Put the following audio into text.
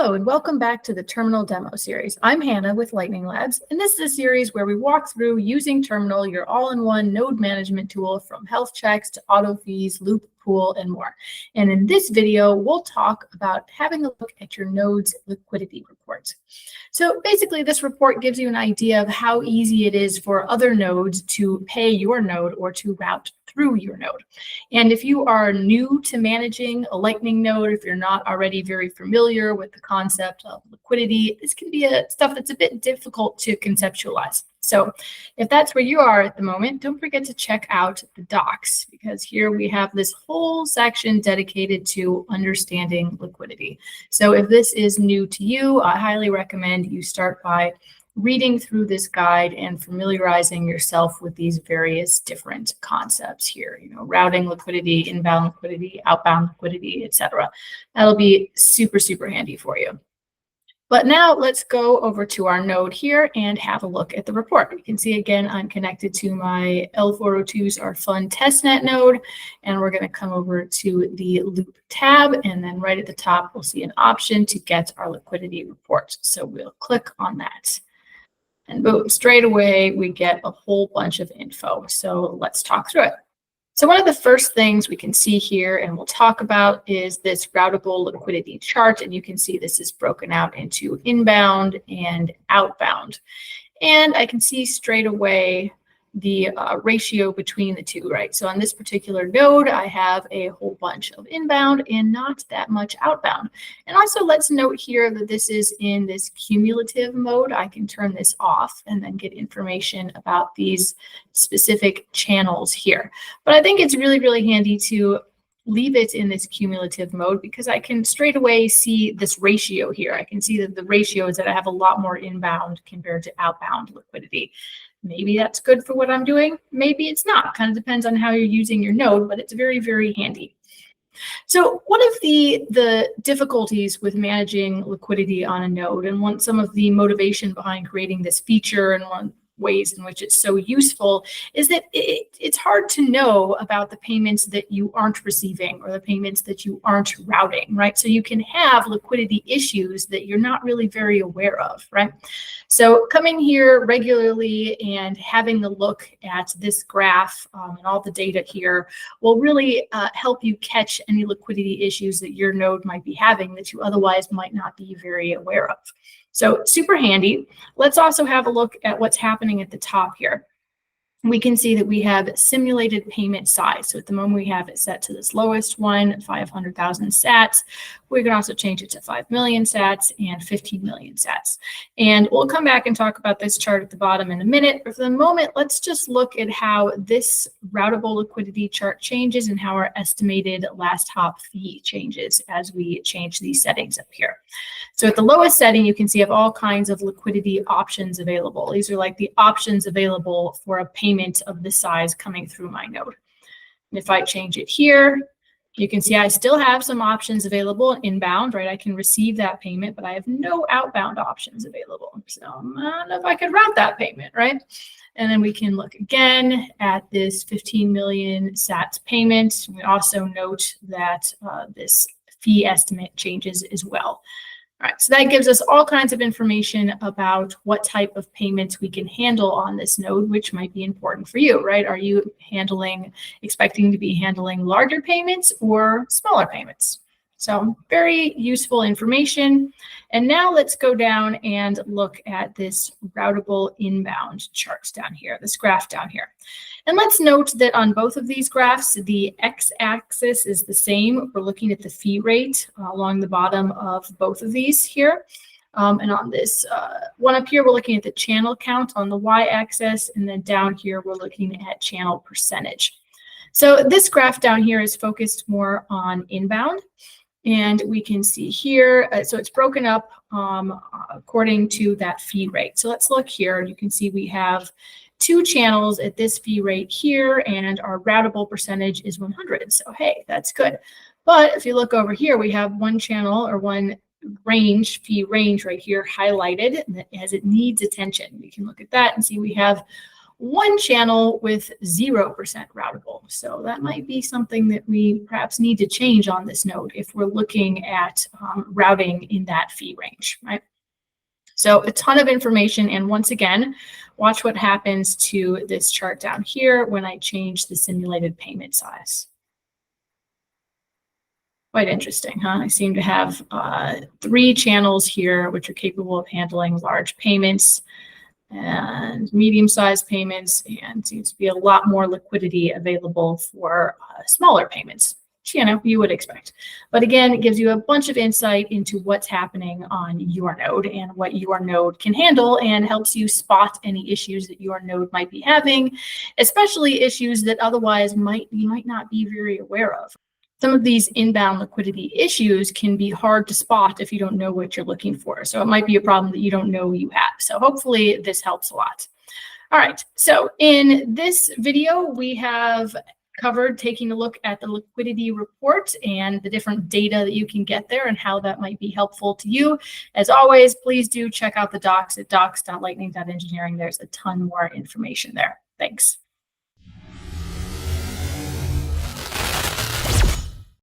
Hello and welcome back to the Terminal Demo Series. I'm Hannah with Lightning Labs, and this is a series where we walk through using Terminal, your all-in-one node management tool from health checks to auto fees, loop pool, and more. And in this video, we'll talk about having a look at your node's liquidity reports. So basically, this report gives you an idea of how easy it is for other nodes to pay your node or to route through your node. And if you are new to managing a Lightning node, if you're not already very familiar with the concept of liquidity, this can be stuff that's a bit difficult to conceptualize. So if that's where you are at the moment, don't forget to check out the docs, because here we have this whole section dedicated to understanding liquidity. So if this is new to you, I highly recommend you start by reading through this guide and familiarizing yourself with these various different concepts here, routing liquidity, inbound liquidity, outbound liquidity, etc. That'll be super, super handy for you. But now let's go over to our node here and have a look at the report. You can see again, I'm connected to my L402s, our fun testnet node, and we're going to come over to the loop tab, and then right at the top, we'll see an option to get our liquidity report. So we'll click on that. And boom, straight away, we get a whole bunch of info. So let's talk through it. So one of the first things we can see here and we'll talk about is this routable liquidity chart. And you can see this is broken out into inbound and outbound. And I can see straight away the ratio between the two, right? So on this particular node, I have a whole bunch of inbound and not that much outbound. And also let's note here that this is in this cumulative mode. I can turn this off and then get information about these specific channels here. But I think it's really, really handy to leave it in this cumulative mode because I can straight away see this ratio here. I can see that the ratio is that I have a lot more inbound compared to outbound liquidity. Maybe that's good for what I'm doing. Maybe it's not. Kind of depends on how you're using your node, but it's very, very handy. So one of the difficulties with managing liquidity on a node, and some of the motivation behind creating this feature and one ways in which it's so useful, is that it's hard to know about the payments that you aren't receiving or the payments that you aren't routing, right? So you can have liquidity issues that you're not really very aware of, right? So coming here regularly and having a look at this graph and all the data here will really help you catch any liquidity issues that your node might be having that you otherwise might not be very aware of. So super handy. Let's also have a look at what's happening at the top here. We can see that we have simulated payment size. So at the moment we have it set to this lowest one, 500,000 sats. We can also change it to 5 million sats and 15 million sats. And we'll come back and talk about this chart at the bottom in a minute. But for the moment, let's just look at how this routable liquidity chart changes and how our estimated last hop fee changes as we change these settings up here. So at the lowest setting, you can see I have all kinds of liquidity options available. These are like the options available for a payment of this size coming through my node. And if I change it here, you can see I still have some options available inbound, right? I can receive that payment, but I have no outbound options available. So I don't know if I could route that payment, right? And then we can look again at this 15 million sats payment. We also note that this fee estimate changes as well. All right, so that gives us all kinds of information about what type of payments we can handle on this node, which might be important for you, right? Are you expecting to be handling larger payments or smaller payments? So very useful information. And now let's go down and look at this routable inbound charts down here, this graph down here. And let's note that on both of these graphs, the x-axis is the same. We're looking at the fee rate along the bottom of both of these here. And on this one up here, we're looking at the channel count on the y-axis. And then down here, we're looking at channel percentage. So this graph down here is focused more on inbound. And we can see here, so it's broken up according to that fee rate. So let's look here. You can see we have 2 channels at this fee rate here, and our routable percentage is 100. So hey, that's good. But if you look over here, we have one channel or one fee range right here highlighted as it needs attention. We can look at that and see we have one channel with 0% routable. So that might be something that we perhaps need to change on this node if we're looking at routing in that fee range, right? So a ton of information. And once again, watch what happens to this chart down here when I change the simulated payment size. Quite interesting, huh? I seem to have 3 channels here, which are capable of handling large payments and medium-sized payments, and seems to be a lot more liquidity available for smaller payments, which, you know, you would expect. But again, it gives you a bunch of insight into what's happening on your node and what your node can handle, and helps you spot any issues that your node might be having, especially issues that otherwise you might not be very aware of. Some of these inbound liquidity issues can be hard to spot if you don't know what you're looking for. So it might be a problem that you don't know you have. So hopefully this helps a lot. All right, so in this video, we have covered taking a look at the liquidity report and the different data that you can get there and how that might be helpful to you. As always, please do check out the docs at docs.lightning.engineering. There's a ton more information there. Thanks.